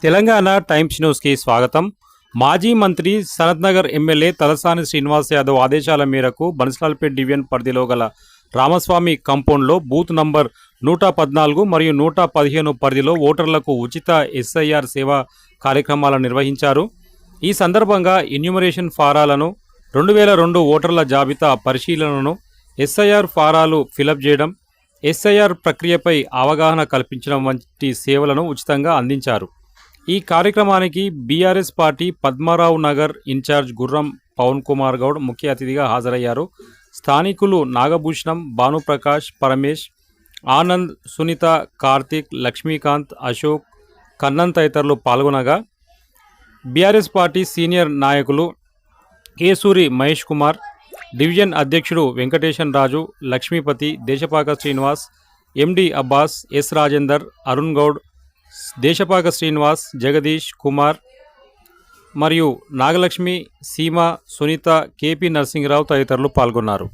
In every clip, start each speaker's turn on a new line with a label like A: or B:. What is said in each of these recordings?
A: Telangana times న్యూస్కి స్వాగతం. మాజీ మంత్రి సనత్నగర్ ఎమ్మెల్యే తలసాని శ్రీనివాస్ యాదవ్ ఆదేశాల మేరకు బన్స్లాల్పేట్ డివిజన్ పరిధిలో గల రామస్వామి కాంపౌండ్లో బూత్ నంబర్ 114 మరియు 115 పరిధిలో ఓటర్లకు ఉచిత ఎస్ఐఆర్ సేవా కార్యక్రమాలను నిర్వహించారు. ఈ సందర్భంగా ఎన్యూమరేషన్ ఫారాలను, 2002 ఓటర్ల జాబితా పరిశీలనను, ఎస్ఐఆర్ ఫారాలు ఫిలప్ చేయడం, ఎస్ఐఆర్ ప్రక్రియపై అవగాహన కల్పించడం వంటి సేవలను ఉచితంగా అందించారు. ఈ కార్యక్రమానికి బీఆర్ఎస్ పార్టీ పద్మారావు నగర్ ఇన్ఛార్జ్ గుర్రం పవన్ కుమార్ గౌడ్ ముఖ్య అతిథిగా హాజరయ్యారు. స్థానికులు నాగభూషణం, భానుప్రకాష్, పరమేష్, ఆనంద్, సునీత, కార్తిక్, లక్ష్మీకాంత్, అశోక్, కన్నన్ తదితరులు పాల్గొనగా బీఆర్ఎస్ పార్టీ సీనియర్ నాయకులు కేసూరి మహేష్ కుమార్, డివిజన్ అధ్యక్షుడు వెంకటేశన్ రాజు, లక్ష్మీపతి, దేశపాక శ్రీనివాస్, ఎండి అబ్బాస్, ఎస్ రాజేందర్, అరుణ్ గౌడ్, దేశపాక శ్రీనివాస్, జగదీష్ కుమార్ మరియు నాగలక్ష్మి, సీమ, సునీత, కేపీ నరసింహరావు తదితరులు పాల్గొన్నారు.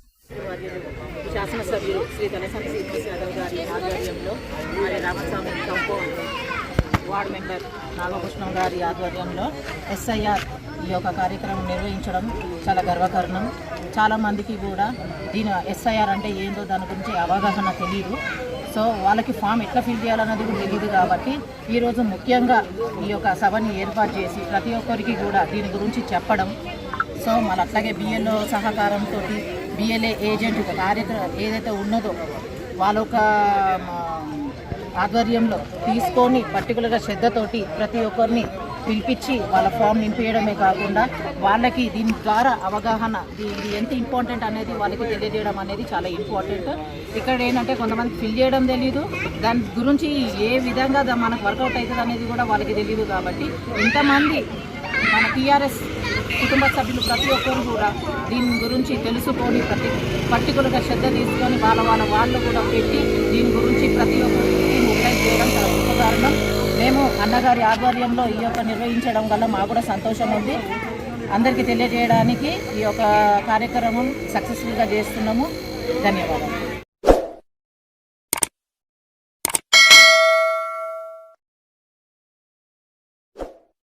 B: శాసనసభ్యులు శ్రీ తలసాని శ్రీనివాస్ యాదవ్ గారి ఆధ్వర్యంలో మరి Ramaswamy compound ward member Nagabhushanam గారి ఆధ్వర్యంలో ఎస్ఐఆర్ ఈ యొక్క కార్యక్రమం నిర్వహించడం చాలా గర్వకారణం. చాలామందికి కూడా దీని ఎస్ఐఆర్ అంటే ఏందో దాని గురించి అవగాహన తెలియదు. సో వాళ్ళకి ఫామ్ ఎట్లా ఫిల్ చేయాలన్నది కూడా తెలియదు. కాబట్టి ఈరోజు ముఖ్యంగా ఈ యొక్క సభని ఏర్పాటు చేసి ప్రతి ఒక్కరికి కూడా దీని గురించి చెప్పడం, సో మళ్ళీ అట్లాగే బిఎల్ఓ సహకారంతో బిఎల్ఏ ఏజెంట్ కార్యక్రమం ఏదైతే ఉన్నదో వాళ్ళ ఒక ఆధ్వర్యంలో తీసుకొని పర్టికులర్గా శ్రద్ధతోటి ప్రతి ఒక్కరిని పిలిపించి వాళ్ళ ఫామ్ నింపేయడమే కాకుండా వాళ్ళకి దీని ద్వారా అవగాహన ఇది ఎంత ఇంపార్టెంట్ అనేది వాళ్ళకి తెలియజేయడం అనేది చాలా ఇంపార్టెంట్. ఇక్కడ ఏంటంటే కొంతమంది ఫిల్ చేయడం తెలియదు, దాని గురించి ఏ విధంగా మనకు వర్కౌట్ అవుతుంది అనేది కూడా వాళ్ళకి తెలియదు. కాబట్టి ఇంతమంది మన టీఆర్ఎస్ కుటుంబ సభ్యులు ప్రతి ఒక్కరు కూడా దీని గురించి తెలుసుకొని పర్టికులర్గా శ్రద్ధ తీసుకొని వాళ్ళు కూడా పెట్టి దీని గురించి ప్రతి ఒక్కరికి మొబిలైజ్ చేయడం చాలా గొప్పకారణం. మేము అన్నగారి ఆధ్వర్యంలో ఈ యొక్క నిర్వహించడం వల్ల మాకు కూడా సంతోషం ఉంది. అందరికీ తెలియజేయడానికి ఈ యొక్క కార్యక్రమం సక్సెస్ఫుల్గా చేస్తున్నాము. ధన్యవాదాలు.